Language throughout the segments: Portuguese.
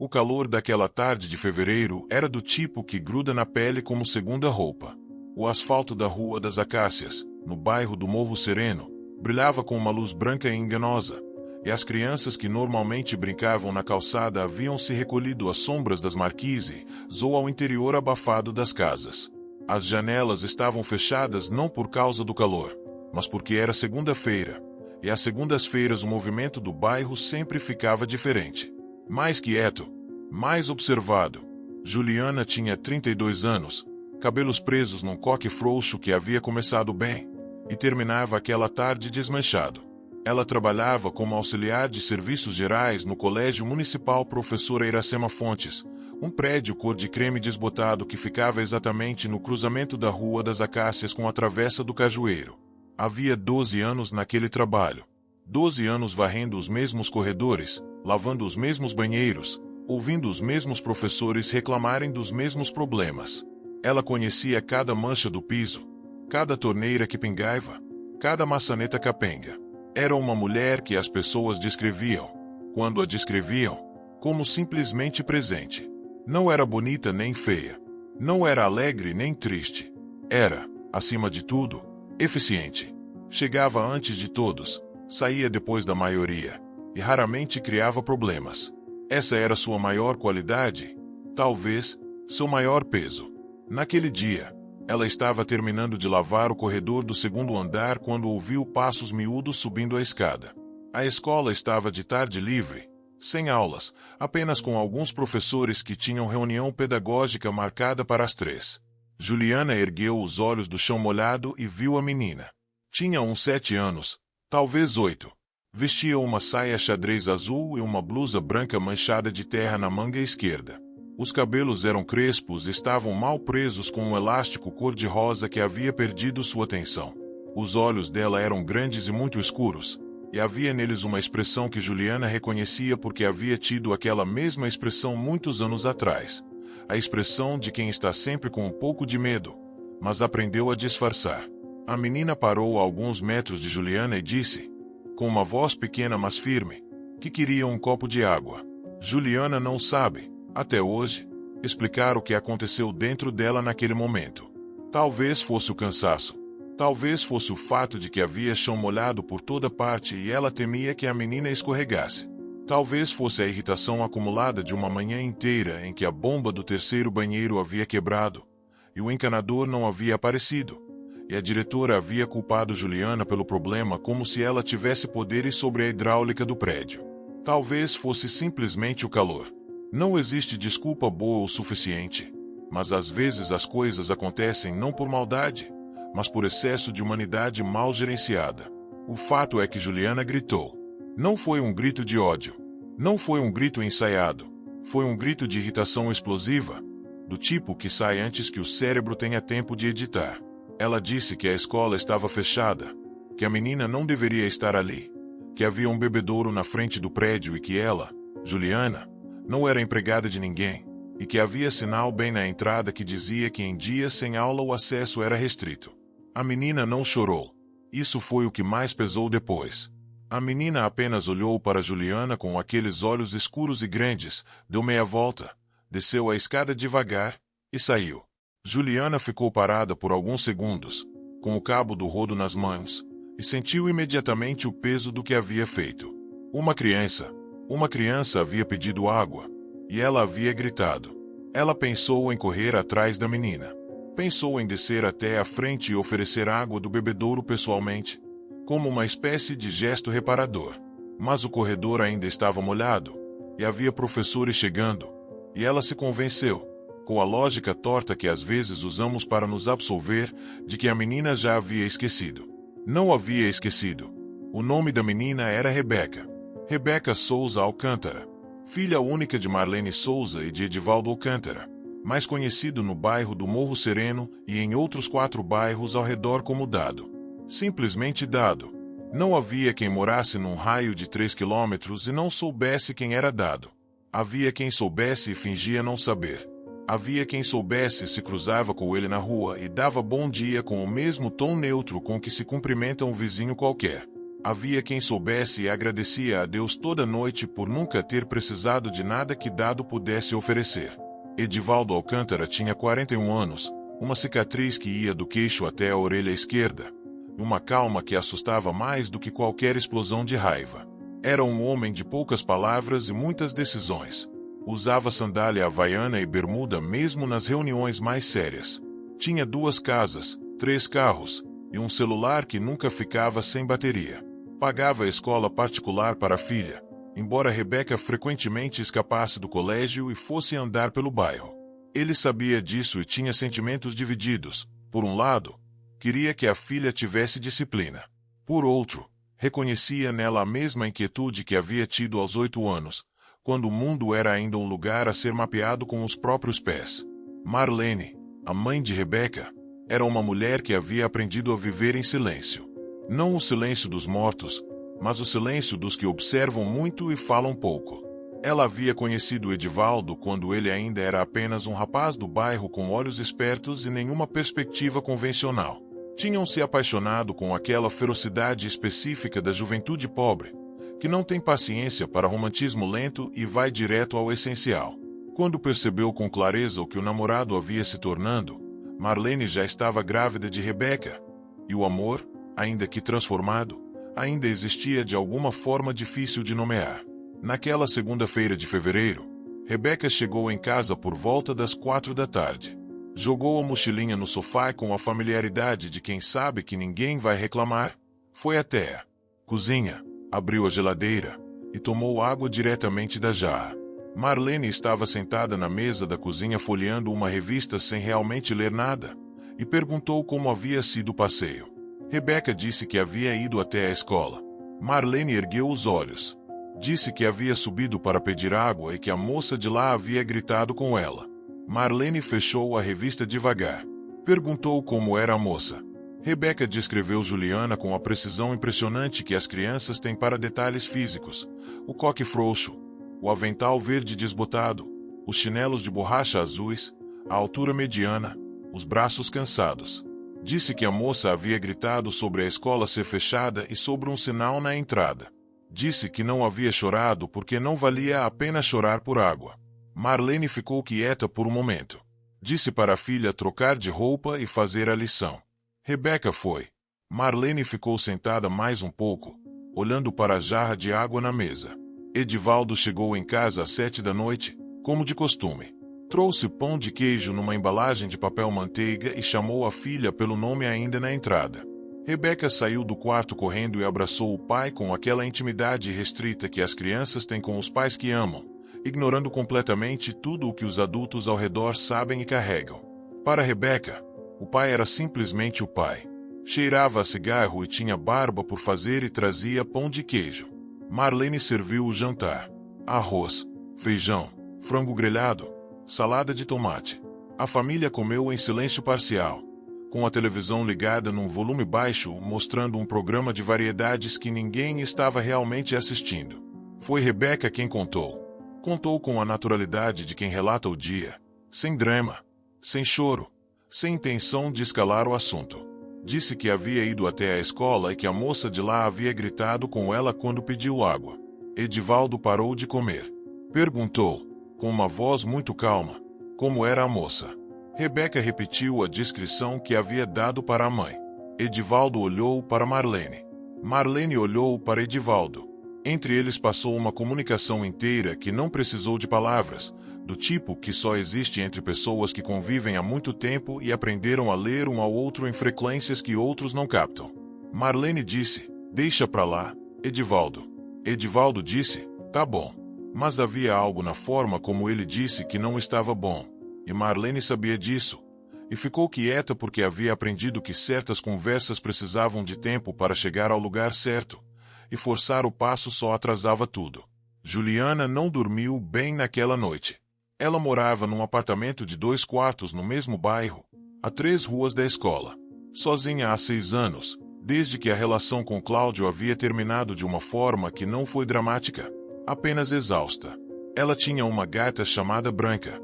O calor daquela tarde de fevereiro era do tipo que gruda na pele como segunda roupa. O asfalto da Rua das Acácias, no bairro do Morro Sereno, brilhava com uma luz branca e enganosa, e as crianças que normalmente brincavam na calçada haviam se recolhido às sombras das marquises ou ao interior abafado das casas. As janelas estavam fechadas não por causa do calor, mas porque era segunda-feira, e às segundas-feiras o movimento do bairro sempre ficava diferente. Mais quieto, mais observado. Juliana tinha 32 anos, cabelos presos num coque frouxo que havia começado bem, e terminava aquela tarde desmanchado. Ela trabalhava como auxiliar de serviços gerais no Colégio Municipal Professora Iracema Fontes, um prédio cor de creme desbotado que ficava exatamente no cruzamento da Rua das Acácias com a Travessa do Cajueiro. Havia 12 anos naquele trabalho. 12 anos varrendo os mesmos corredores, lavando os mesmos banheiros, ouvindo os mesmos professores reclamarem dos mesmos problemas. Ela conhecia cada mancha do piso, cada torneira que pingava, cada maçaneta capenga. Era uma mulher que as pessoas descreviam, quando a descreviam, como simplesmente presente. Não era bonita nem feia. Não era alegre nem triste. Era, acima de tudo, eficiente. Chegava antes de todos, saía depois da maioria, e raramente criava problemas. Essa era sua maior qualidade, talvez, seu maior peso. Naquele dia, ela estava terminando de lavar o corredor do segundo andar quando ouviu passos miúdos subindo a escada. A escola estava de tarde livre, sem aulas, apenas com alguns professores que tinham reunião pedagógica marcada para as 3. Juliana ergueu os olhos do chão molhado e viu a menina. Tinha uns 7 anos, talvez 8. Vestia uma saia xadrez azul e uma blusa branca manchada de terra na manga esquerda. Os cabelos eram crespos e estavam mal presos com um elástico cor-de-rosa que havia perdido sua atenção. Os olhos dela eram grandes e muito escuros, e havia neles uma expressão que Juliana reconhecia porque havia tido aquela mesma expressão muitos anos atrás. A expressão de quem está sempre com um pouco de medo, mas aprendeu a disfarçar. A menina parou a alguns metros de Juliana e disse, com uma voz pequena mas firme, que queria um copo de água. Juliana não sabe, até hoje, explicar o que aconteceu dentro dela naquele momento. Talvez fosse o cansaço. Talvez fosse o fato de que havia chão molhado por toda parte e ela temia que a menina escorregasse. Talvez fosse a irritação acumulada de uma manhã inteira em que a bomba do terceiro banheiro havia quebrado, e o encanador não havia aparecido, e a diretora havia culpado Juliana pelo problema como se ela tivesse poderes sobre a hidráulica do prédio. Talvez fosse simplesmente o calor. Não existe desculpa boa o suficiente, mas às vezes as coisas acontecem não por maldade, mas por excesso de humanidade mal gerenciada. O fato é que Juliana gritou. Não foi um grito de ódio. Não foi um grito ensaiado. Foi um grito de irritação explosiva, do tipo que sai antes que o cérebro tenha tempo de editar. Ela disse que a escola estava fechada, que a menina não deveria estar ali, que havia um bebedouro na frente do prédio e que ela, Juliana, não era empregada de ninguém, e que havia sinal bem na entrada que dizia que em dias sem aula o acesso era restrito. A menina não chorou. Isso foi o que mais pesou depois. A menina apenas olhou para Juliana com aqueles olhos escuros e grandes, deu meia volta, desceu a escada devagar e saiu. Juliana ficou parada por alguns segundos, com o cabo do rodo nas mãos, e sentiu imediatamente o peso do que havia feito. Uma criança havia pedido água, e ela havia gritado. Ela pensou em correr atrás da menina. Pensou em descer até a frente e oferecer água do bebedouro pessoalmente, como uma espécie de gesto reparador. Mas o corredor ainda estava molhado, e havia professores chegando, e ela se convenceu, com a lógica torta que às vezes usamos para nos absolver, de que a menina já havia esquecido. Não havia esquecido. O nome da menina era Rebeca. Rebeca Souza Alcântara, filha única de Marlene Souza e de Edivaldo Alcântara, mais conhecido no bairro do Morro Sereno e em outros 4 bairros ao redor como Dado. Simplesmente Dado. Não havia quem morasse num raio de 3 quilômetros e não soubesse quem era Dado. Havia quem soubesse e fingia não saber. Havia quem soubesse se cruzava com ele na rua e dava bom dia com o mesmo tom neutro com que se cumprimenta um vizinho qualquer. Havia quem soubesse e agradecia a Deus toda noite por nunca ter precisado de nada que dado pudesse oferecer. Edivaldo Alcântara tinha 41 anos, uma cicatriz que ia do queixo até a orelha esquerda, e uma calma que assustava mais do que qualquer explosão de raiva. Era um homem de poucas palavras e muitas decisões. Usava sandália havaiana e bermuda mesmo nas reuniões mais sérias. Tinha 2 casas, 3 carros, e um celular que nunca ficava sem bateria. Pagava a escola particular para a filha, embora Rebeca frequentemente escapasse do colégio e fosse andar pelo bairro. Ele sabia disso e tinha sentimentos divididos. Por um lado, queria que a filha tivesse disciplina. Por outro, reconhecia nela a mesma inquietude que havia tido aos 8 anos, quando o mundo era ainda um lugar a ser mapeado com os próprios pés. Marlene, a mãe de Rebeca, era uma mulher que havia aprendido a viver em silêncio. Não o silêncio dos mortos, mas o silêncio dos que observam muito e falam pouco. Ela havia conhecido Edivaldo quando ele ainda era apenas um rapaz do bairro com olhos espertos e nenhuma perspectiva convencional. Tinham se apaixonado com aquela ferocidade específica da juventude pobre, que não tem paciência para romantismo lento e vai direto ao essencial. Quando percebeu com clareza o que o namorado havia se tornando, Marlene já estava grávida de Rebeca, e o amor, ainda que transformado, ainda existia de alguma forma difícil de nomear. Naquela segunda-feira de fevereiro, Rebeca chegou em casa por volta das 4 da tarde. Jogou a mochilinha no sofá com a familiaridade de quem sabe que ninguém vai reclamar. Foi até a cozinha, abriu a geladeira e tomou água diretamente da jarra. Marlene estava sentada na mesa da cozinha folheando uma revista sem realmente ler nada, e perguntou como havia sido o passeio. Rebeca disse que havia ido até a escola. Marlene ergueu os olhos. Disse que havia subido para pedir água e que a moça de lá havia gritado com ela. Marlene fechou a revista devagar. Perguntou como era a moça. Rebeca descreveu Juliana com a precisão impressionante que as crianças têm para detalhes físicos: o coque frouxo, o avental verde desbotado, os chinelos de borracha azuis, a altura mediana, os braços cansados. Disse que a moça havia gritado sobre a escola ser fechada e sobre um sinal na entrada. Disse que não havia chorado porque não valia a pena chorar por água. Marlene ficou quieta por um momento. Disse para a filha trocar de roupa e fazer a lição. Rebeca foi. Marlene ficou sentada mais um pouco, olhando para a jarra de água na mesa. Edivaldo chegou em casa às 7 da noite, como de costume. Trouxe pão de queijo numa embalagem de papel manteiga e chamou a filha pelo nome ainda na entrada. Rebeca saiu do quarto correndo e abraçou o pai com aquela intimidade restrita que as crianças têm com os pais que amam, ignorando completamente tudo o que os adultos ao redor sabem e carregam. Para Rebeca, o pai era simplesmente o pai. Cheirava a cigarro e tinha barba por fazer e trazia pão de queijo. Marlene serviu o jantar: arroz, feijão, frango grelhado, salada de tomate. A família comeu em silêncio parcial, com a televisão ligada num volume baixo, mostrando um programa de variedades que ninguém estava realmente assistindo. Foi Rebeca quem contou. Contou com a naturalidade de quem relata o dia, sem drama, sem choro, sem intenção de escalar o assunto. Disse que havia ido até a escola e que a moça de lá havia gritado com ela quando pediu água. Edivaldo parou de comer. Perguntou, com uma voz muito calma, como era a moça. Rebeca repetiu a descrição que havia dado para a mãe. Edivaldo olhou para Marlene. Marlene olhou para Edivaldo. Entre eles passou uma comunicação inteira que não precisou de palavras, do tipo que só existe entre pessoas que convivem há muito tempo e aprenderam a ler um ao outro em frequências que outros não captam. Marlene disse, deixa pra lá, Edivaldo. Edivaldo disse, tá bom. Mas havia algo na forma como ele disse que não estava bom, e Marlene sabia disso, e ficou quieta porque havia aprendido que certas conversas precisavam de tempo para chegar ao lugar certo, e forçar o passo só atrasava tudo. Juliana não dormiu bem naquela noite. Ela morava num apartamento de 2 quartos no mesmo bairro, a 3 ruas da escola. Sozinha há 6 anos, desde que a relação com Cláudio havia terminado de uma forma que não foi dramática, apenas exausta. Ela tinha uma gata chamada Branca,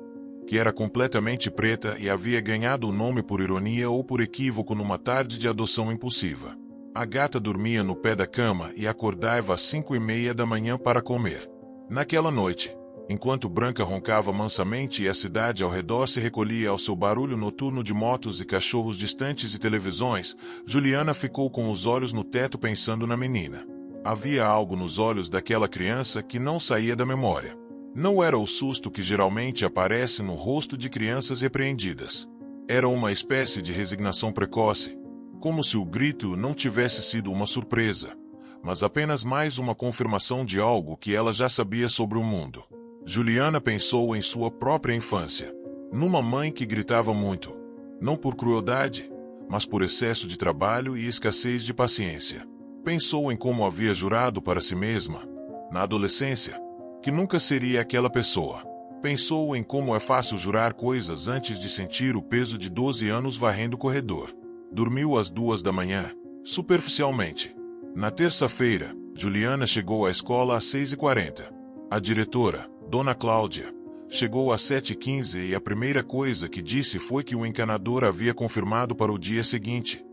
que era completamente preta e havia ganhado o nome por ironia ou por equívoco numa tarde de adoção impulsiva. A gata dormia no pé da cama e acordava às 5:30 da manhã para comer. Naquela noite, enquanto Branca roncava mansamente e a cidade ao redor se recolhia ao seu barulho noturno de motos e cachorros distantes e televisões, Juliana ficou com os olhos no teto pensando na menina. Havia algo nos olhos daquela criança que não saía da memória. Não era o susto que geralmente aparece no rosto de crianças repreendidas. Era uma espécie de resignação precoce, como se o grito não tivesse sido uma surpresa, mas apenas mais uma confirmação de algo que ela já sabia sobre o mundo. Juliana pensou em sua própria infância, numa mãe que gritava muito, não por crueldade, mas por excesso de trabalho e escassez de paciência. Pensou em como havia jurado para si mesma, na adolescência, que nunca seria aquela pessoa. Pensou em como é fácil jurar coisas antes de sentir o peso de 12 anos varrendo o corredor. Dormiu às 2 da manhã, superficialmente. Na terça-feira, Juliana chegou à escola às 6:40. A diretora, Dona Cláudia, chegou às 7:15 e a primeira coisa que disse foi que o encanador havia confirmado para o dia seguinte,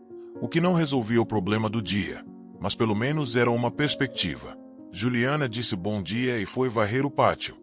o que não resolvia o problema do dia, mas pelo menos era uma perspectiva. Juliana disse bom dia e foi varrer o pátio.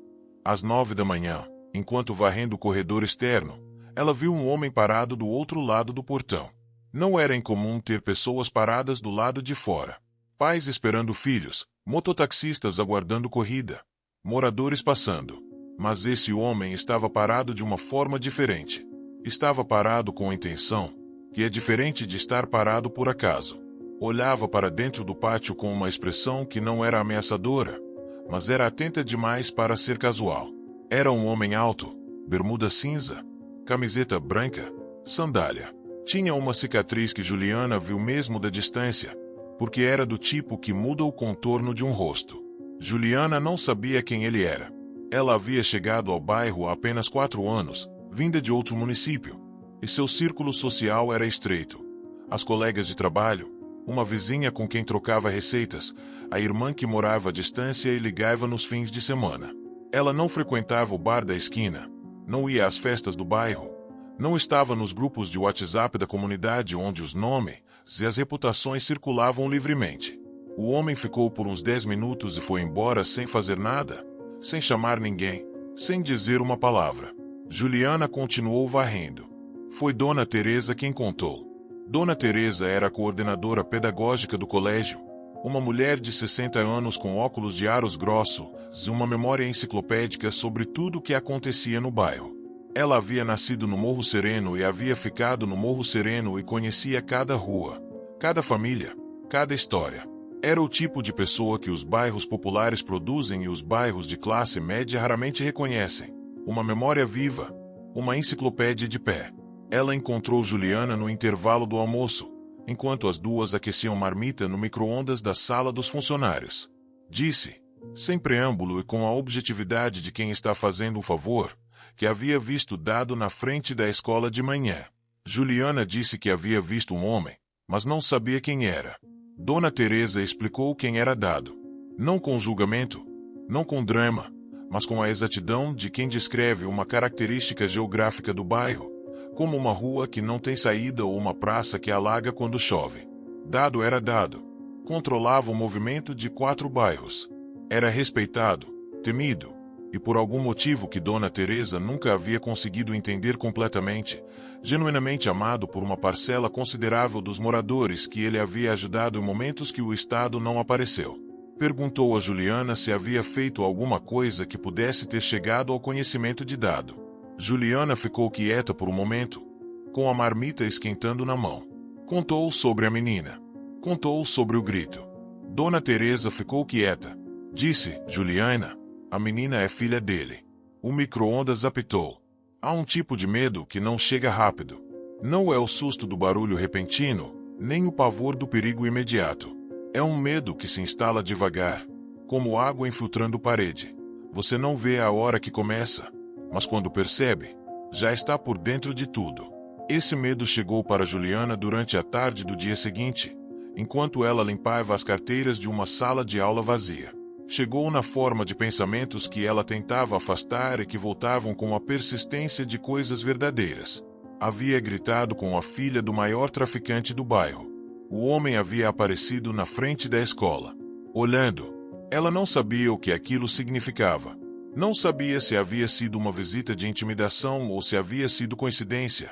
Às 9 da manhã, enquanto varrendo o corredor externo, ela viu um homem parado do outro lado do portão. Não era incomum ter pessoas paradas do lado de fora. Pais esperando filhos, mototaxistas aguardando corrida, moradores passando. Mas esse homem estava parado de uma forma diferente. Estava parado com intenção, que é diferente de estar parado por acaso. Olhava para dentro do pátio com uma expressão que não era ameaçadora, mas era atenta demais para ser casual. Era um homem alto, bermuda cinza, camiseta branca, sandália. Tinha uma cicatriz que Juliana viu mesmo da distância, porque era do tipo que muda o contorno de um rosto. Juliana não sabia quem ele era. Ela havia chegado ao bairro há apenas 4 anos, vinda de outro município, e seu círculo social era estreito. As colegas de trabalho, uma vizinha com quem trocava receitas, a irmã que morava à distância e ligava nos fins de semana. Ela não frequentava o bar da esquina, não ia às festas do bairro, não estava nos grupos de WhatsApp da comunidade onde os nomes e as reputações circulavam livremente. O homem ficou por uns 10 minutos e foi embora sem fazer nada, sem chamar ninguém, sem dizer uma palavra. Juliana continuou varrendo. Foi Dona Teresa quem contou. Dona Teresa era a coordenadora pedagógica do colégio, uma mulher de 60 anos com óculos de aros grossos e uma memória enciclopédica sobre tudo o que acontecia no bairro. Ela havia nascido no Morro Sereno e havia ficado no Morro Sereno e conhecia cada rua, cada família, cada história. Era o tipo de pessoa que os bairros populares produzem e os bairros de classe média raramente reconhecem. Uma memória viva, uma enciclopédia de pé. Ela encontrou Juliana no intervalo do almoço, enquanto as duas aqueciam marmita no micro-ondas da sala dos funcionários. Disse, sem preâmbulo e com a objetividade de quem está fazendo um favor, que havia visto Dado na frente da escola de manhã. Juliana disse que havia visto um homem, mas não sabia quem era. Dona Teresa explicou quem era Dado. Não com julgamento, não com drama, mas com a exatidão de quem descreve uma característica geográfica do bairro, como uma rua que não tem saída ou uma praça que alaga quando chove. Dado era Dado. Controlava o movimento de 4 bairros. Era respeitado, temido, e por algum motivo que Dona Teresa nunca havia conseguido entender completamente, genuinamente amado por uma parcela considerável dos moradores que ele havia ajudado em momentos que o Estado não apareceu. Perguntou a Juliana se havia feito alguma coisa que pudesse ter chegado ao conhecimento de Dado. Juliana ficou quieta por um momento, com a marmita esquentando na mão. Contou sobre a menina. Contou sobre o grito. Dona Teresa ficou quieta. Disse, Juliana, a menina é filha dele. O micro-ondas apitou. Há um tipo de medo que não chega rápido. Não é o susto do barulho repentino, nem o pavor do perigo imediato. É um medo que se instala devagar, como água infiltrando parede. Você não vê a hora que começa, mas quando percebe, já está por dentro de tudo. Esse medo chegou para Juliana durante a tarde do dia seguinte, enquanto ela limpava as carteiras de uma sala de aula vazia. Chegou na forma de pensamentos que ela tentava afastar e que voltavam com a persistência de coisas verdadeiras. Havia gritado com a filha do maior traficante do bairro. O homem havia aparecido na frente da escola. Olhando, ela não sabia o que aquilo significava. Não sabia se havia sido uma visita de intimidação ou se havia sido coincidência.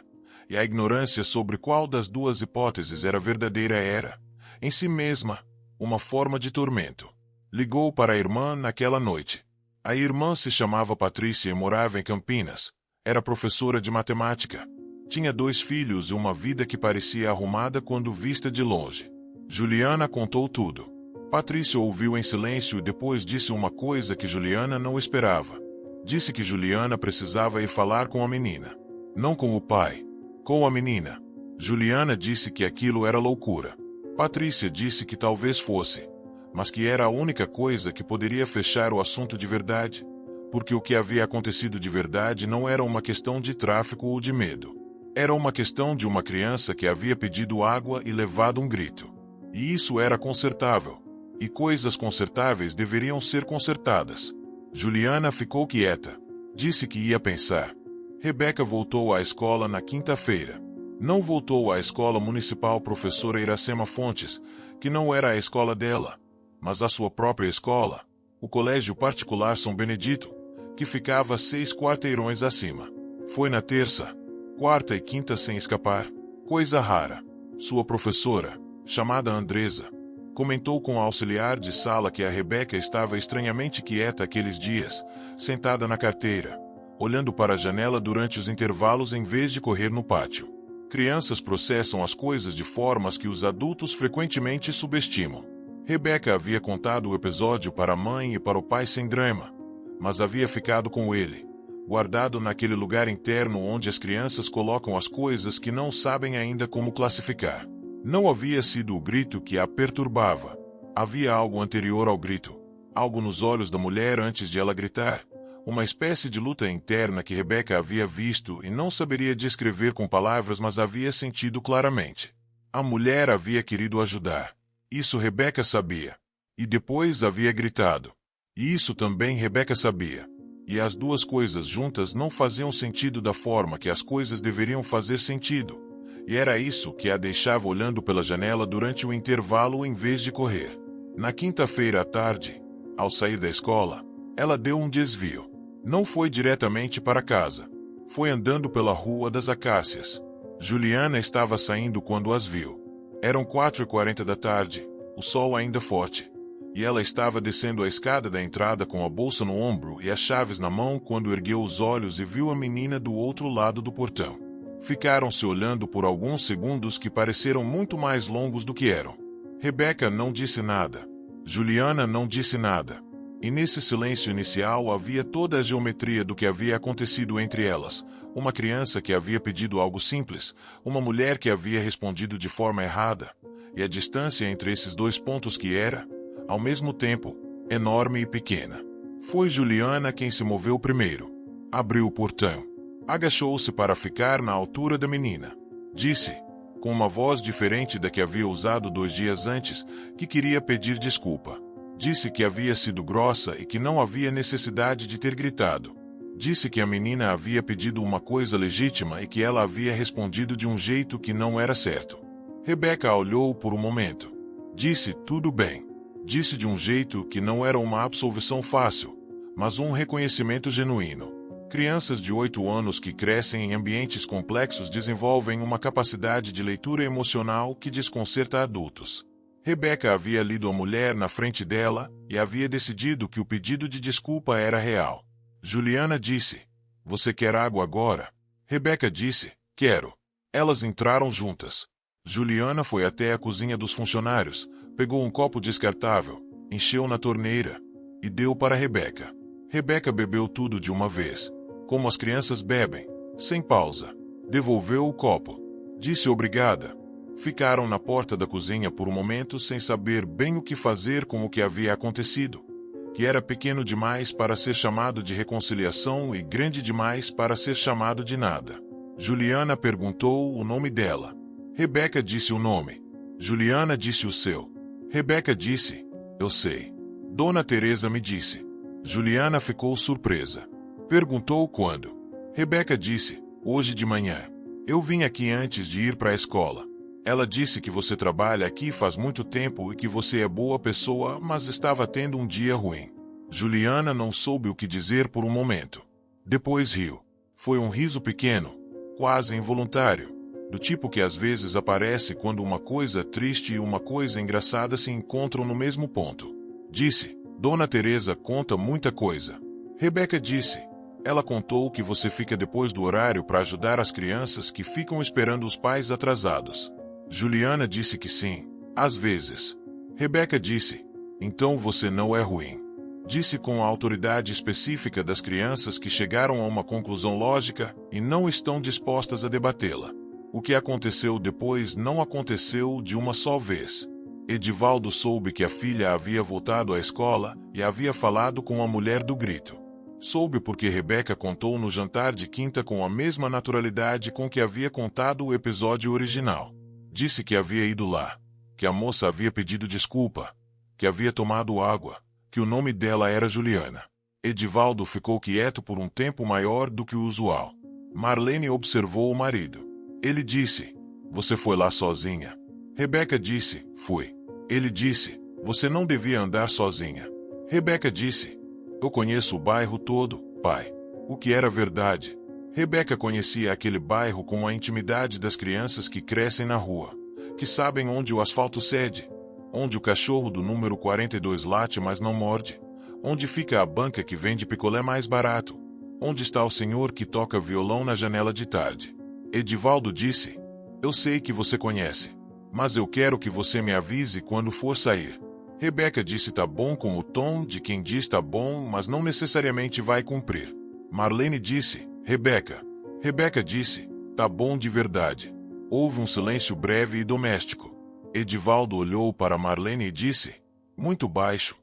E a ignorância sobre qual das duas hipóteses era verdadeira era, em si mesma, uma forma de tormento. Ligou para a irmã naquela noite. A irmã se chamava Patrícia e morava em Campinas. Era professora de matemática. Tinha 2 filhos e uma vida que parecia arrumada quando vista de longe. Juliana contou tudo. Patrícia ouviu em silêncio e depois disse uma coisa que Juliana não esperava. Disse que Juliana precisava ir falar com a menina. Não com o pai, com a menina. Juliana disse que aquilo era loucura. Patrícia disse que talvez fosse, mas que era a única coisa que poderia fechar o assunto de verdade, porque o que havia acontecido de verdade não era uma questão de tráfico ou de medo. Era uma questão de uma criança que havia pedido água e levado um grito. E isso era consertável. E coisas consertáveis deveriam ser consertadas. Juliana ficou quieta. Disse que ia pensar. Rebeca voltou à escola na quinta-feira. Não voltou à escola municipal professora Iracema Fontes, que não era a escola dela, mas a sua própria escola, o colégio particular São Benedito, que ficava 6 quarteirões acima. Foi na terça, quarta e quinta sem escapar. Coisa rara. Sua professora, chamada Andresa, comentou com a auxiliar de sala que a Rebeca estava estranhamente quieta aqueles dias, sentada na carteira, olhando para a janela durante os intervalos em vez de correr no pátio. Crianças processam as coisas de formas que os adultos frequentemente subestimam. Rebeca havia contado o episódio para a mãe e para o pai sem drama, mas havia ficado com ele, guardado naquele lugar interno onde as crianças colocam as coisas que não sabem ainda como classificar. Não havia sido o grito que a perturbava. Havia algo anterior ao grito, algo nos olhos da mulher antes de ela gritar, uma espécie de luta interna que Rebeca havia visto e não saberia descrever com palavras, mas havia sentido claramente. A mulher havia querido ajudar. Isso Rebeca sabia. E depois havia gritado. E isso também Rebeca sabia. E as duas coisas juntas não faziam sentido da forma que as coisas deveriam fazer sentido. E era isso que a deixava olhando pela janela durante o intervalo em vez de correr. Na quinta-feira à tarde, ao sair da escola, ela deu um desvio. Não foi diretamente para casa. Foi andando pela Rua das Acácias. Juliana estava saindo quando as viu. Eram 4h40 da tarde, o sol ainda forte. E ela estava descendo a escada da entrada com a bolsa no ombro e as chaves na mão quando ergueu os olhos e viu a menina do outro lado do portão. Ficaram se olhando por alguns segundos que pareceram muito mais longos do que eram. Rebeca não disse nada. Juliana não disse nada. E nesse silêncio inicial havia toda a geometria do que havia acontecido entre elas. Uma criança que havia pedido algo simples, uma mulher que havia respondido de forma errada, e a distância entre esses dois pontos que era, ao mesmo tempo, enorme e pequena. Foi Juliana quem se moveu primeiro. Abriu o portão. Agachou-se para ficar na altura da menina. Disse, com uma voz diferente da que havia usado 2 dias antes, que queria pedir desculpa. Disse que havia sido grossa e que não havia necessidade de ter gritado. Disse que a menina havia pedido uma coisa legítima e que ela havia respondido de um jeito que não era certo. Rebeca olhou por um momento. Disse tudo bem. Disse de um jeito que não era uma absolvição fácil, mas um reconhecimento genuíno. Crianças de 8 anos que crescem em ambientes complexos desenvolvem uma capacidade de leitura emocional que desconcerta adultos. Rebeca havia lido a mulher na frente dela e havia decidido que o pedido de desculpa era real. Juliana disse, "Você quer água agora?" Rebeca disse, "Quero." Elas entraram juntas. Juliana foi até a cozinha dos funcionários, pegou um copo descartável, encheu na torneira e deu para Rebeca. Rebeca bebeu tudo de uma vez, como as crianças bebem, sem pausa. Devolveu o copo. Disse obrigada. Ficaram na porta da cozinha por um momento sem saber bem o que fazer com o que havia acontecido, que era pequeno demais para ser chamado de reconciliação e grande demais para ser chamado de nada. Juliana perguntou o nome dela. Rebeca disse o nome. Juliana disse o seu. Rebeca disse, "Eu sei. Dona Teresa me disse." Juliana ficou surpresa. Perguntou quando. Rebeca disse, "Hoje de manhã. Eu vim aqui antes de ir para a escola." Ela disse que você trabalha aqui faz muito tempo e que você é boa pessoa, mas estava tendo um dia ruim. Juliana não soube o que dizer por um momento. Depois riu. Foi um riso pequeno, quase involuntário, do tipo que às vezes aparece quando uma coisa triste e uma coisa engraçada se encontram no mesmo ponto. Disse: Dona Teresa conta muita coisa. Rebeca disse: ela contou que você fica depois do horário para ajudar as crianças que ficam esperando os pais atrasados. Juliana disse que sim, às vezes. Rebeca disse: então você não é ruim. Disse com a autoridade específica das crianças que chegaram a uma conclusão lógica e não estão dispostas a debatê-la. O que aconteceu depois não aconteceu de uma só vez. Edivaldo soube que a filha havia voltado à escola e havia falado com a mulher do grito. Soube porque Rebeca contou no jantar de quinta com a mesma naturalidade com que havia contado o episódio original. Disse que havia ido lá, que a moça havia pedido desculpa, que havia tomado água, que o nome dela era Juliana. Edivaldo ficou quieto por um tempo maior do que o usual. Marlene observou o marido. Ele disse: você foi lá sozinha? Rebeca disse: fui. Ele disse: você não devia andar sozinha. Rebeca disse: eu conheço o bairro todo, pai. O que era verdade. Rebeca conhecia aquele bairro com a intimidade das crianças que crescem na rua, que sabem onde o asfalto cede, onde o cachorro do número 42 late mas não morde, onde fica a banca que vende picolé mais barato, onde está o senhor que toca violão na janela de tarde. Edivaldo disse: eu sei que você conhece, mas eu quero que você me avise quando for sair. Rebeca disse tá bom com o tom de quem diz tá bom, mas não necessariamente vai cumprir. Marlene disse: Rebeca. Rebeca disse: tá bom de verdade. Houve um silêncio breve e doméstico. Edivaldo olhou para Marlene e disse, muito baixo,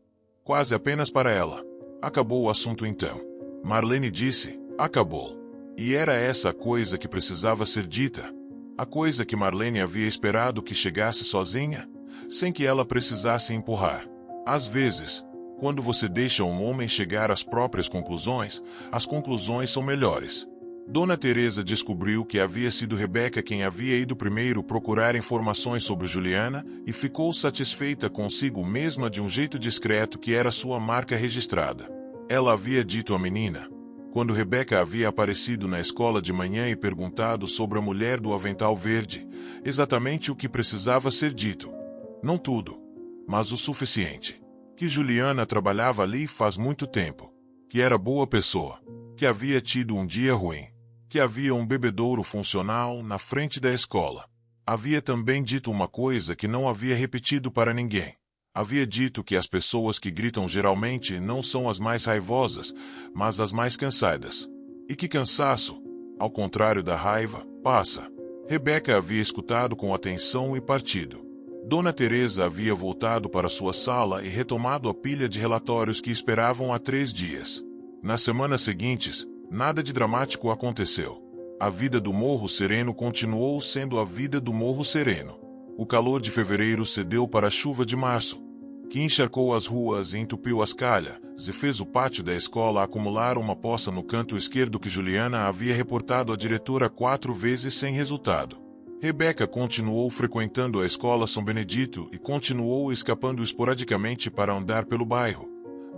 quase apenas para ela: acabou o assunto então. Marlene disse: acabou. E era essa a coisa que precisava ser dita. A coisa que Marlene havia esperado que chegasse sozinha, sem que ela precisasse empurrar. Às vezes, quando você deixa um homem chegar às próprias conclusões, as conclusões são melhores. Dona Teresa descobriu que havia sido Rebeca quem havia ido primeiro procurar informações sobre Juliana e ficou satisfeita consigo mesma de um jeito discreto que era sua marca registrada. Ela havia dito à menina, quando Rebeca havia aparecido na escola de manhã e perguntado sobre a mulher do avental verde, exatamente o que precisava ser dito. Não tudo, mas o suficiente. Que Juliana trabalhava ali faz muito tempo, que era boa pessoa, que havia tido um dia ruim, que havia um bebedouro funcional na frente da escola. Havia também dito uma coisa que não havia repetido para ninguém. Havia dito que as pessoas que gritam geralmente não são as mais raivosas, mas as mais cansadas. E que cansaço, ao contrário da raiva, passa. Rebeca havia escutado com atenção e partido. Dona Teresa havia voltado para sua sala e retomado a pilha de relatórios que esperavam há 3 dias. Nas semanas seguintes, nada de dramático aconteceu. A vida do Morro Sereno continuou sendo a vida do Morro Sereno. O calor de fevereiro cedeu para a chuva de março, que encharcou as ruas e entupiu as calhas e fez o pátio da escola acumular uma poça no canto esquerdo que Juliana havia reportado à diretora 4 vezes sem resultado. Rebeca continuou frequentando a escola São Benedito e continuou escapando esporadicamente para andar pelo bairro,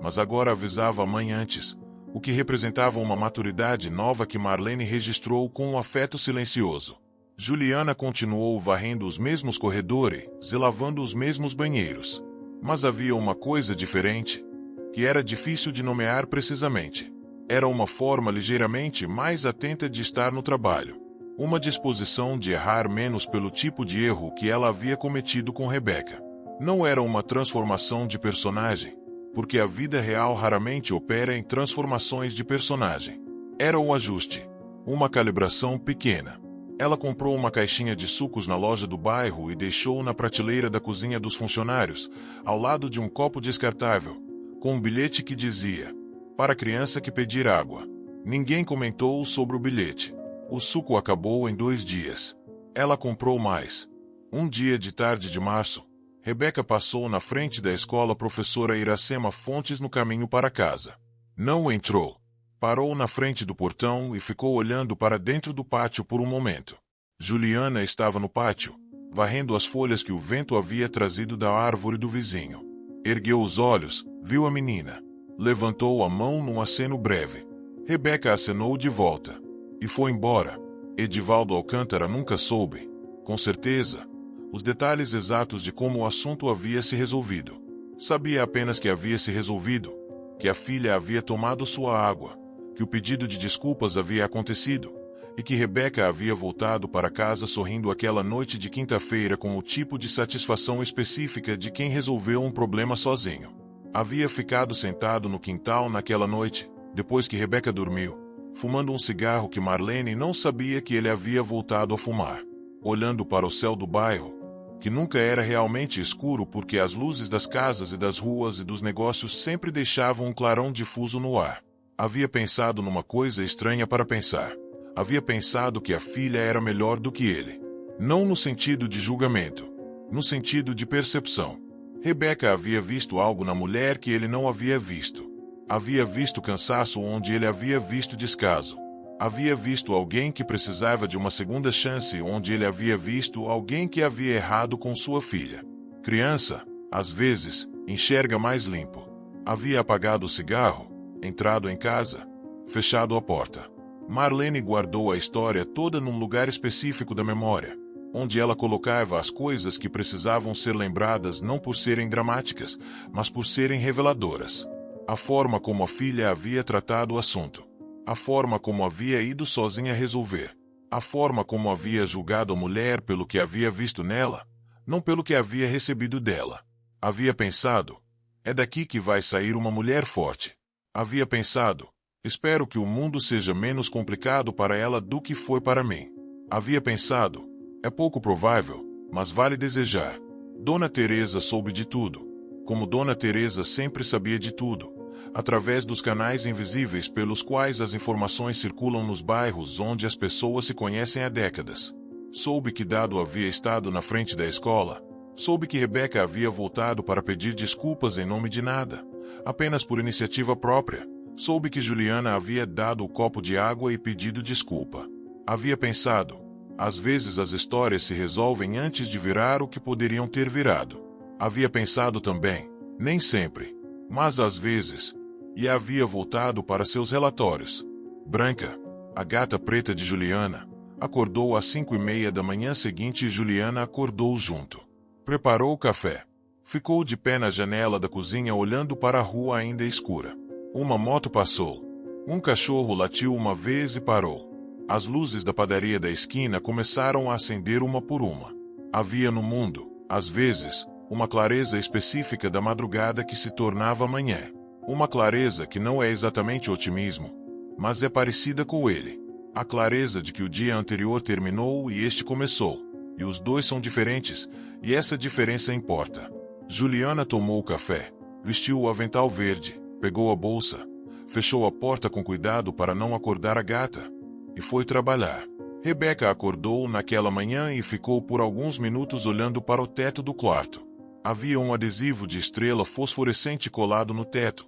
mas agora avisava a mãe antes, o que representava uma maturidade nova que Marlene registrou com um afeto silencioso. Juliana continuou varrendo os mesmos corredores e lavando os mesmos banheiros. Mas havia uma coisa diferente, que era difícil de nomear precisamente. Era uma forma ligeiramente mais atenta de estar no trabalho. Uma disposição de errar menos pelo tipo de erro que ela havia cometido com Rebeca. Não era uma transformação de personagem, porque a vida real raramente opera em transformações de personagem. Era um ajuste, uma calibração pequena. Ela comprou uma caixinha de sucos na loja do bairro e deixou na prateleira da cozinha dos funcionários, ao lado de um copo descartável, com um bilhete que dizia, para a criança que pedir água. Ninguém comentou sobre o bilhete. O suco acabou em 2 dias. Ela comprou mais. Um dia de tarde de março, Rebeca passou na frente da escola professora Iracema Fontes no caminho para casa. Não entrou. Parou na frente do portão e ficou olhando para dentro do pátio por um momento. Juliana estava no pátio, varrendo as folhas que o vento havia trazido da árvore do vizinho. Ergueu os olhos, viu a menina. Levantou a mão num aceno breve. Rebeca acenou de volta. E foi embora. Edivaldo Alcântara nunca soube, com certeza, os detalhes exatos de como o assunto havia se resolvido. Sabia apenas que havia se resolvido, que a filha havia tomado sua água, que o pedido de desculpas havia acontecido, e que Rebeca havia voltado para casa sorrindo aquela noite de quinta-feira com o tipo de satisfação específica de quem resolveu um problema sozinho. Havia ficado sentado no quintal naquela noite, depois que Rebeca dormiu, fumando um cigarro que Marlene não sabia que ele havia voltado a fumar, olhando para o céu do bairro, que nunca era realmente escuro porque as luzes das casas e das ruas e dos negócios sempre deixavam um clarão difuso no ar. Havia pensado numa coisa estranha para pensar. Havia pensado que a filha era melhor do que ele. Não no sentido de julgamento, no sentido de percepção. Rebeca havia visto algo na mulher que ele não havia visto. Havia visto cansaço onde ele havia visto descaso. Havia visto alguém que precisava de uma segunda chance onde ele havia visto alguém que havia errado com sua filha. Criança, às vezes, enxerga mais limpo. Havia apagado o cigarro, entrado em casa, fechado a porta. Marlene guardou a história toda num lugar específico da memória, onde ela colocava as coisas que precisavam ser lembradas não por serem dramáticas, mas por serem reveladoras. A forma como a filha havia tratado o assunto. A forma como havia ido sozinha resolver. A forma como havia julgado a mulher pelo que havia visto nela, não pelo que havia recebido dela. Havia pensado, é daqui que vai sair uma mulher forte. Havia pensado, espero que o mundo seja menos complicado para ela do que foi para mim. Havia pensado, é pouco provável, mas vale desejar. Dona Teresa soube de tudo, como Dona Teresa sempre sabia de tudo, através dos canais invisíveis pelos quais as informações circulam nos bairros onde as pessoas se conhecem há décadas. Soube que Dado havia estado na frente da escola. Soube que Rebeca havia voltado para pedir desculpas em nome de nada, apenas por iniciativa própria. Soube que Juliana havia dado o copo de água e pedido desculpa. Havia pensado, às vezes as histórias se resolvem antes de virar o que poderiam ter virado. Havia pensado também, nem sempre, mas às vezes, e havia voltado para seus relatórios. Branca, a gata preta de Juliana, acordou às 5:30 da manhã seguinte e Juliana acordou junto. Preparou o café. Ficou de pé na janela da cozinha olhando para a rua ainda escura. Uma moto passou. Um cachorro latiu uma vez e parou. As luzes da padaria da esquina começaram a acender uma por uma. Havia no mundo, às vezes, uma clareza específica da madrugada que se tornava manhã. Uma clareza que não é exatamente otimismo, mas é parecida com ele. A clareza de que o dia anterior terminou e este começou, e os dois são diferentes, e essa diferença importa. Juliana tomou o café, vestiu o avental verde, pegou a bolsa, fechou a porta com cuidado para não acordar a gata, e foi trabalhar. Rebeca acordou naquela manhã e ficou por alguns minutos olhando para o teto do quarto. Havia um adesivo de estrela fosforescente colado no teto,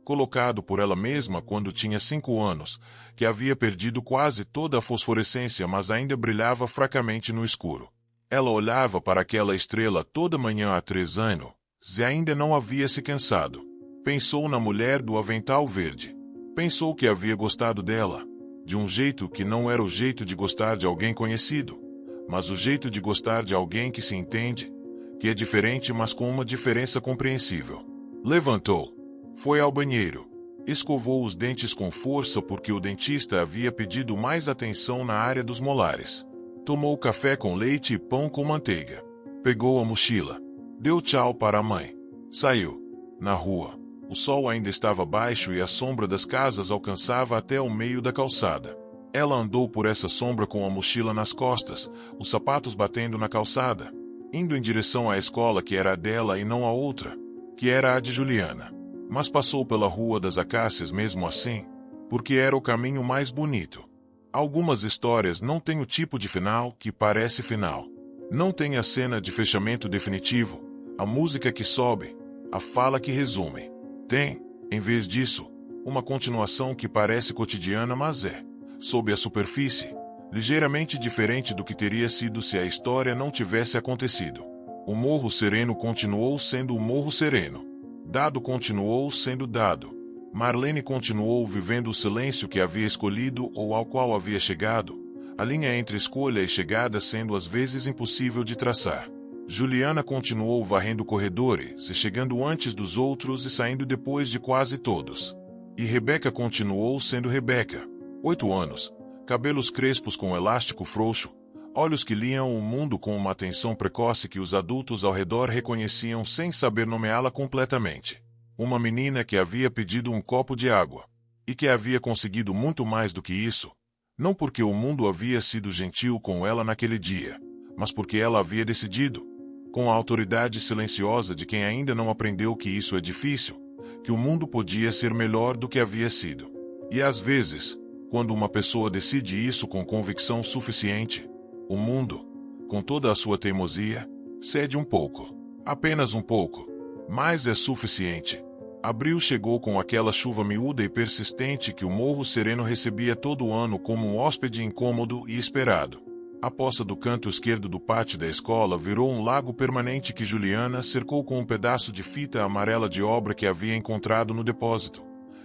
colocado por ela mesma quando tinha 5 anos, que havia perdido quase toda a fosforescência mas ainda brilhava fracamente no escuro. Ela olhava para aquela estrela toda manhã há 3 anos, e ainda não havia se cansado. Pensou na mulher do avental verde. Pensou que havia gostado dela, de um jeito que não era o jeito de gostar de alguém conhecido, mas o jeito de gostar de alguém que se entende, que é diferente mas com uma diferença compreensível. Levantou. Foi ao banheiro. Escovou os dentes com força porque o dentista havia pedido mais atenção na área dos molares. Tomou café com leite e pão com manteiga. Pegou a mochila. Deu tchau para a mãe. Saiu. Na rua, o sol ainda estava baixo e a sombra das casas alcançava até o meio da calçada. Ela andou por essa sombra com a mochila nas costas, os sapatos batendo na calçada, indo em direção à escola que era a dela e não a outra, que era a de Juliana. Mas passou pela Rua das Acácias mesmo assim, porque era o caminho mais bonito. Algumas histórias não têm o tipo de final que parece final. Não tem a cena de fechamento definitivo, a música que sobe, a fala que resume. Tem, em vez disso, uma continuação que parece cotidiana mas é, sob a superfície, ligeiramente diferente do que teria sido se a história não tivesse acontecido. O Morro Sereno continuou sendo o Morro Sereno. Dado continuou sendo dado. Marlene continuou vivendo o silêncio que havia escolhido ou ao qual havia chegado, a linha entre escolha e chegada sendo às vezes impossível de traçar. Juliana continuou varrendo corredores, chegando antes dos outros e saindo depois de quase todos. E Rebeca continuou sendo Rebeca. 8 anos, cabelos crespos com elástico frouxo, olhos que liam o mundo com uma atenção precoce que os adultos ao redor reconheciam sem saber nomeá-la completamente. Uma menina que havia pedido um copo de água. E que havia conseguido muito mais do que isso. Não porque o mundo havia sido gentil com ela naquele dia, mas porque ela havia decidido, com a autoridade silenciosa de quem ainda não aprendeu que isso é difícil, que o mundo podia ser melhor do que havia sido. E às vezes, quando uma pessoa decide isso com convicção suficiente, o mundo, com toda a sua teimosia, cede um pouco. Apenas um pouco. Mas é suficiente. Abril chegou com aquela chuva miúda e persistente que o Morro Sereno recebia todo ano como um hóspede incômodo e esperado. A poça do canto esquerdo do pátio da escola virou um lago permanente que Juliana cercou com um pedaço de fita amarela de obra que havia encontrado no depósito,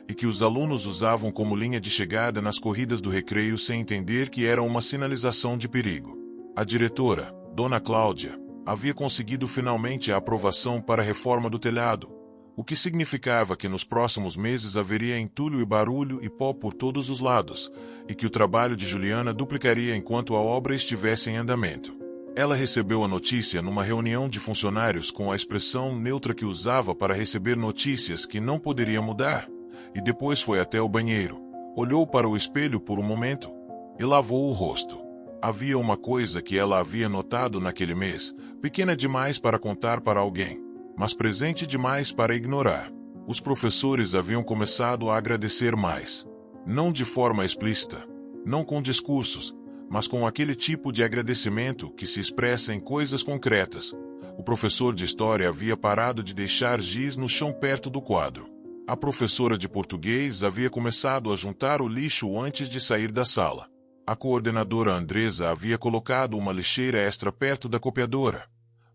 e que os alunos usavam como linha de chegada nas corridas do recreio sem entender que era uma sinalização de perigo. A diretora, Dona Cláudia, havia conseguido finalmente a aprovação para a reforma do telhado, o que significava que nos próximos meses haveria entulho e barulho e pó por todos os lados, e que o trabalho de Juliana duplicaria enquanto a obra estivesse em andamento. Ela recebeu a notícia numa reunião de funcionários com a expressão neutra que usava para receber notícias que não poderia mudar, e depois foi até o banheiro, olhou para o espelho por um momento e lavou o rosto. Havia uma coisa que ela havia notado naquele mês, pequena demais para contar para alguém, mas presente demais para ignorar. Os professores haviam começado a agradecer mais. Não de forma explícita, não com discursos, mas com aquele tipo de agradecimento que se expressa em coisas concretas. O professor de história havia parado de deixar giz no chão perto do quadro. A professora de português havia começado a juntar o lixo antes de sair da sala. A coordenadora Andresa havia colocado uma lixeira extra perto da copiadora,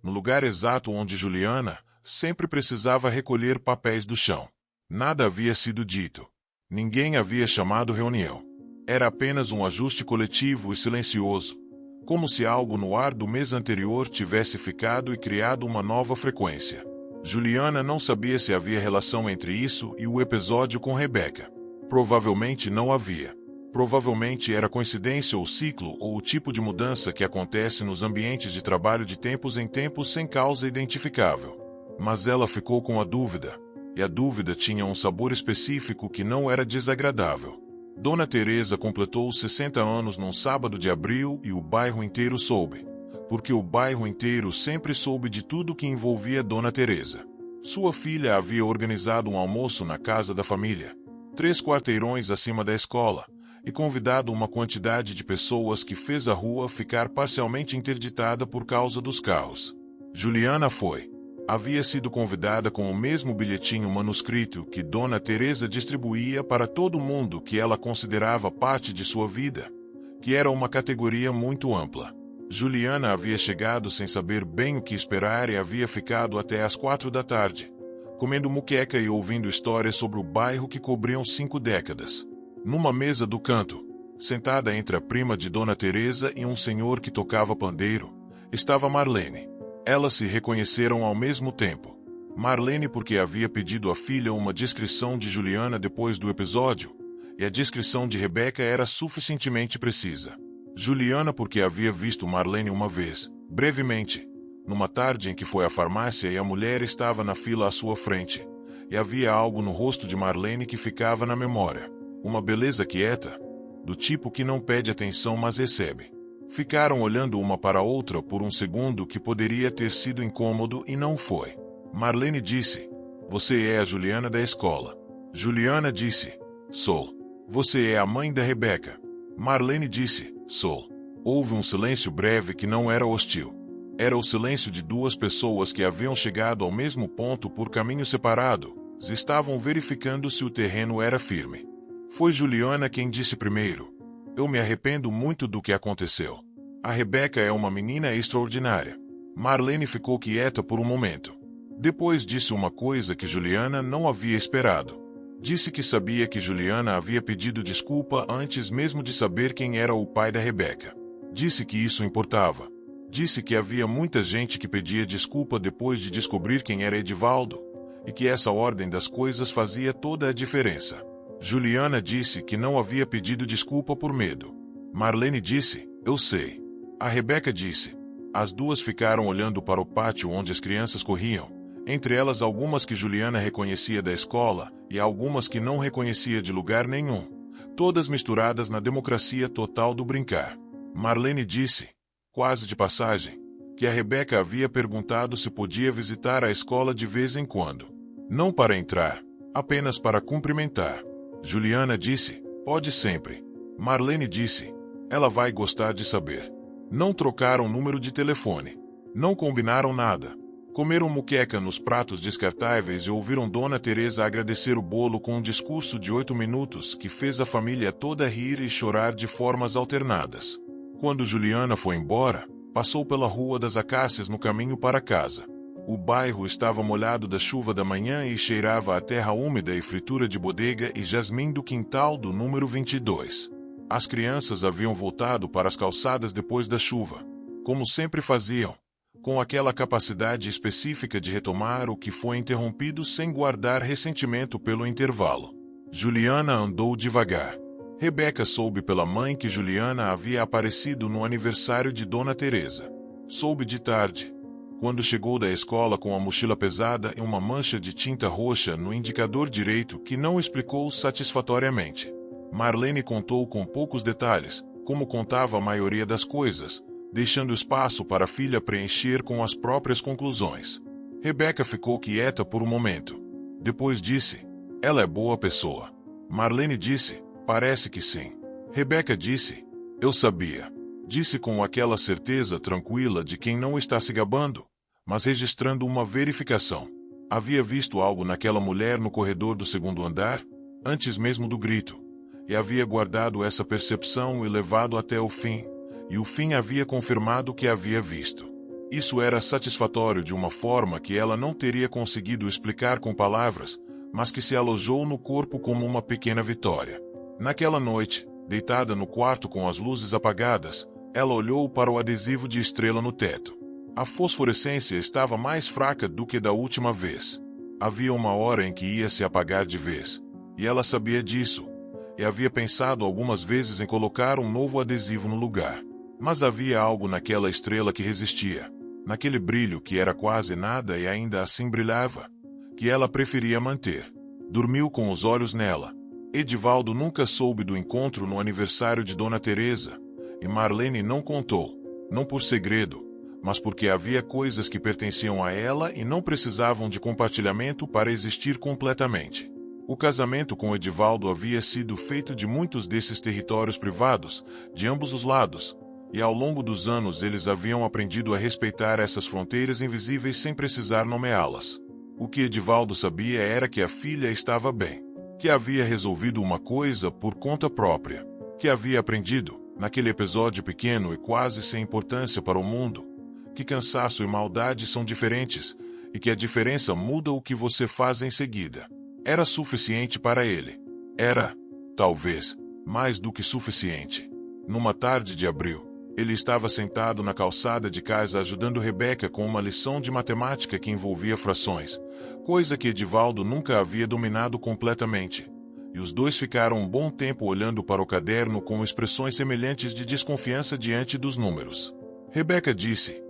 no lugar exato onde Juliana sempre precisava recolher papéis do chão. Nada havia sido dito. Ninguém havia chamado reunião. Era apenas um ajuste coletivo e silencioso, como se algo no ar do mês anterior tivesse ficado e criado uma nova frequência. Juliana não sabia se havia relação entre isso e o episódio com Rebeca. Provavelmente não havia. Provavelmente era coincidência ou ciclo ou o tipo de mudança que acontece nos ambientes de trabalho de tempos em tempos sem causa identificável. Mas ela ficou com a dúvida, e a dúvida tinha um sabor específico que não era desagradável. Dona Teresa completou os 60 anos num sábado de abril e o bairro inteiro soube, porque o bairro inteiro sempre soube de tudo que envolvia Dona Teresa. Sua filha havia organizado um almoço na casa da família, 3 quarteirões acima da escola, e convidado uma quantidade de pessoas que fez a rua ficar parcialmente interditada por causa dos carros. Juliana foi. Havia sido convidada com o mesmo bilhetinho manuscrito que Dona Teresa distribuía para todo mundo que ela considerava parte de sua vida, que era uma categoria muito ampla. Juliana havia chegado sem saber bem o que esperar e havia ficado até às 4 da tarde, comendo muqueca e ouvindo histórias sobre o bairro que cobriam 5 décadas. Numa mesa do canto, sentada entre a prima de Dona Teresa e um senhor que tocava pandeiro, estava Marlene. Elas se reconheceram ao mesmo tempo. Marlene porque havia pedido à filha uma descrição de Juliana depois do episódio, e a descrição de Rebeca era suficientemente precisa. Juliana porque havia visto Marlene uma vez, brevemente, numa tarde em que foi à farmácia e a mulher estava na fila à sua frente, e havia algo no rosto de Marlene que ficava na memória. Uma beleza quieta, do tipo que não pede atenção mas recebe. Ficaram olhando uma para a outra por um segundo que poderia ter sido incômodo e não foi. Marlene disse: "Você é a Juliana da escola." Juliana disse: "Sou." "Você é a mãe da Rebeca." Marlene disse: "Sou." Houve um silêncio breve que não era hostil. Era o silêncio de 2 pessoas que haviam chegado ao mesmo ponto por caminho separado, e estavam verificando se o terreno era firme. Foi Juliana quem disse primeiro: Eu me arrependo muito do que aconteceu. A Rebeca é uma menina extraordinária. Marlene ficou quieta por um momento. Depois disse uma coisa que Juliana não havia esperado. Disse que sabia que Juliana havia pedido desculpa antes mesmo de saber quem era o pai da Rebeca. Disse que isso importava. Disse que havia muita gente que pedia desculpa depois de descobrir quem era Edivaldo, e que essa ordem das coisas fazia toda a diferença. Juliana disse que não havia pedido desculpa por medo. Marlene disse, eu sei. A Rebeca disse. As duas ficaram olhando para o pátio onde as crianças corriam, entre elas algumas que Juliana reconhecia da escola e algumas que não reconhecia de lugar nenhum, todas misturadas na democracia total do brincar. Marlene disse, quase de passagem, que a Rebeca havia perguntado se podia visitar a escola de vez em quando. Não para entrar, apenas para cumprimentar. Juliana disse, pode sempre. Marlene disse, ela vai gostar de saber. Não trocaram número de telefone. Não combinaram nada. Comeram muqueca nos pratos descartáveis e ouviram Dona Teresa agradecer o bolo com um discurso de 8 minutos que fez a família toda rir e chorar de formas alternadas. Quando Juliana foi embora, passou pela Rua das Acácias no caminho para casa. O bairro estava molhado da chuva da manhã e cheirava a terra úmida e fritura de bodega e jasmim do quintal do número 22. As crianças haviam voltado para as calçadas depois da chuva, como sempre faziam, com aquela capacidade específica de retomar o que foi interrompido sem guardar ressentimento pelo intervalo. Juliana andou devagar. Rebeca soube pela mãe que Juliana havia aparecido no aniversário de Dona Teresa. Soube de tarde, quando chegou da escola com a mochila pesada e uma mancha de tinta roxa no indicador direito que não explicou satisfatoriamente. Marlene contou com poucos detalhes, como contava a maioria das coisas, deixando espaço para a filha preencher com as próprias conclusões. Rebeca ficou quieta por um momento. Depois disse, ela é boa pessoa. Marlene disse, parece que sim. Rebeca disse, eu sabia. Disse com aquela certeza tranquila de quem não está se gabando, mas registrando uma verificação. Havia visto algo naquela mulher no corredor do segundo andar, antes mesmo do grito, e havia guardado essa percepção e levado até o fim, e o fim havia confirmado o que havia visto. Isso era satisfatório de uma forma que ela não teria conseguido explicar com palavras, mas que se alojou no corpo como uma pequena vitória. Naquela noite, deitada no quarto com as luzes apagadas, ela olhou para o adesivo de estrela no teto. A fosforescência estava mais fraca do que da última vez. Havia uma hora em que ia se apagar de vez, e ela sabia disso, e havia pensado algumas vezes em colocar um novo adesivo no lugar. Mas havia algo naquela estrela que resistia, naquele brilho que era quase nada e ainda assim brilhava, que ela preferia manter. Dormiu com os olhos nela. Edivaldo nunca soube do encontro no aniversário de Dona Teresa, e Marlene não contou, não por segredo, mas porque havia coisas que pertenciam a ela e não precisavam de compartilhamento para existir completamente. O casamento com Edivaldo havia sido feito de muitos desses territórios privados, de ambos os lados, e ao longo dos anos eles haviam aprendido a respeitar essas fronteiras invisíveis sem precisar nomeá-las. O que Edivaldo sabia era que a filha estava bem, que havia resolvido uma coisa por conta própria, que havia aprendido, naquele episódio pequeno e quase sem importância para o mundo, que cansaço e maldade são diferentes, e que a diferença muda o que você faz em seguida. Era suficiente para ele. Era, talvez, mais do que suficiente. Numa tarde de abril, ele estava sentado na calçada de casa ajudando Rebeca com uma lição de matemática que envolvia frações, coisa que Edivaldo nunca havia dominado completamente, e os dois ficaram um bom tempo olhando para o caderno com expressões semelhantes de desconfiança diante dos números. Rebeca disse,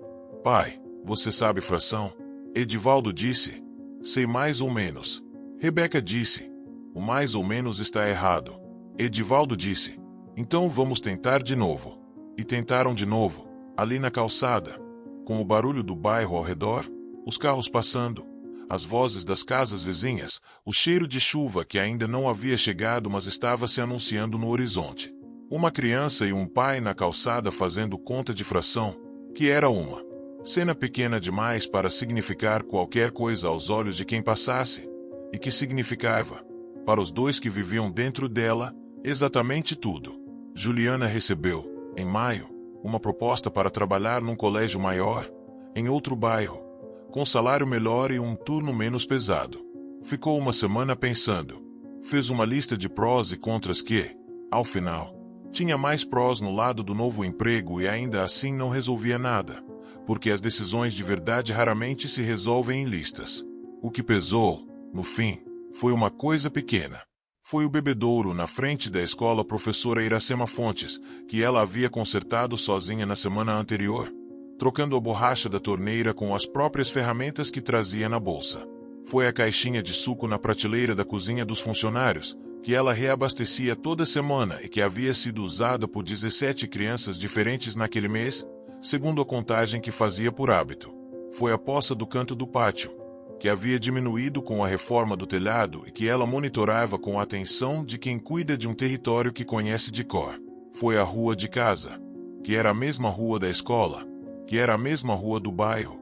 pai, você sabe fração? Edivaldo disse, sei mais ou menos. Rebeca disse, o mais ou menos está errado. Edivaldo disse, então vamos tentar de novo. E tentaram de novo, ali na calçada, com o barulho do bairro ao redor, os carros passando, as vozes das casas vizinhas, o cheiro de chuva que ainda não havia chegado mas estava se anunciando no horizonte. Uma criança e um pai na calçada fazendo conta de fração, que era uma cena pequena demais para significar qualquer coisa aos olhos de quem passasse, e que significava, para os dois que viviam dentro dela, exatamente tudo. Juliana recebeu, em maio, uma proposta para trabalhar num colégio maior, em outro bairro, com salário melhor e um turno menos pesado. Ficou uma semana pensando. Fez uma lista de prós e contras que, ao final, tinha mais prós no lado do novo emprego e ainda assim não resolvia nada, porque as decisões de verdade raramente se resolvem em listas. O que pesou, no fim, foi uma coisa pequena. Foi o bebedouro na frente da escola professora Iracema Fontes, que ela havia consertado sozinha na semana anterior, trocando a borracha da torneira com as próprias ferramentas que trazia na bolsa. Foi a caixinha de suco na prateleira da cozinha dos funcionários, que ela reabastecia toda semana e que havia sido usada por 17 crianças diferentes naquele mês, segundo a contagem que fazia por hábito. Foi a poça do canto do pátio, que havia diminuído com a reforma do telhado e que ela monitorava com a atenção de quem cuida de um território que conhece de cor. Foi a rua de casa, que era a mesma rua da escola, que era a mesma rua do bairro,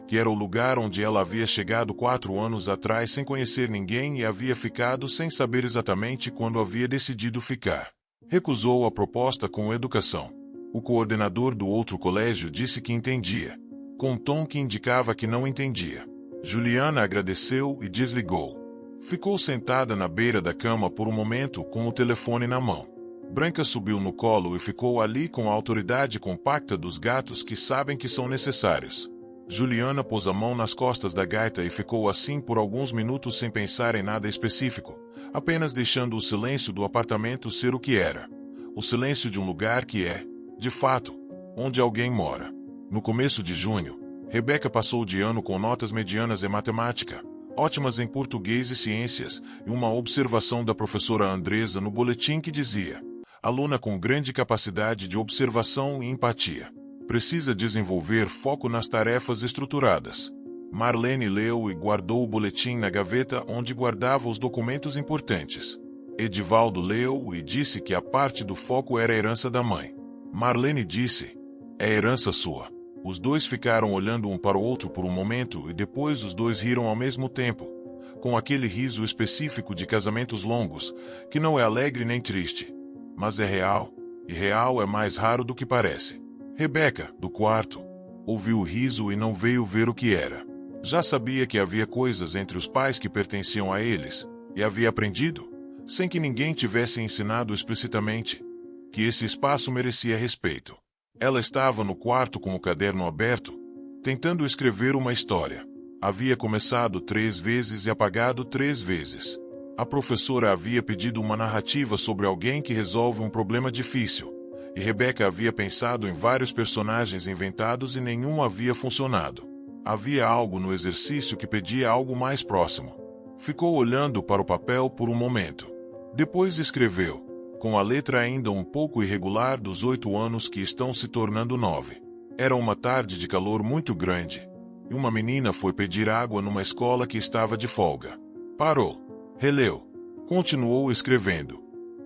que era o lugar onde ela havia chegado 4 anos atrás sem conhecer ninguém e havia ficado sem saber exatamente quando havia decidido ficar. Recusou a proposta com educação. O coordenador do outro colégio disse que entendia, com um tom que indicava que não entendia. Juliana agradeceu e desligou. Ficou sentada na beira da cama por um momento com o telefone na mão. Branca subiu no colo e ficou ali com a autoridade compacta dos gatos que sabem que são necessários. Juliana pôs a mão nas costas da gaita e ficou assim por alguns minutos sem pensar em nada específico, apenas deixando o silêncio do apartamento ser o que era. O silêncio de um lugar que é, de fato, onde alguém mora. No começo de junho, Rebeca passou de ano com notas medianas em matemática, ótimas em português e ciências, e uma observação da professora Andresa no boletim que dizia: aluna com grande capacidade de observação e empatia. Precisa desenvolver foco nas tarefas estruturadas. Marlene leu e guardou o boletim na gaveta onde guardava os documentos importantes. Edivaldo leu e disse que a parte do foco era a herança da mãe. Marlene disse: é herança sua. Os dois ficaram olhando um para o outro por um momento e depois os dois riram ao mesmo tempo, com aquele riso específico de casamentos longos, que não é alegre nem triste, mas é real, e real é mais raro do que parece. Rebeca, do quarto, ouviu o riso e não veio ver o que era. Já sabia que havia coisas entre os pais que pertenciam a eles, e havia aprendido, sem que ninguém tivesse ensinado explicitamente, que esse espaço merecia respeito. Ela estava no quarto com o caderno aberto, tentando escrever uma história. Havia começado 3 vezes e apagado 3 vezes. A professora havia pedido uma narrativa sobre alguém que resolve um problema difícil, e Rebeca havia pensado em vários personagens inventados e nenhum havia funcionado. Havia algo no exercício que pedia algo mais próximo. Ficou olhando para o papel por um momento. Depois escreveu, com a letra ainda um pouco irregular dos 8 anos que estão se tornando 9. Era uma tarde de calor muito grande, e uma menina foi pedir água numa escola que estava de folga. Parou. Releu. Continuou escrevendo.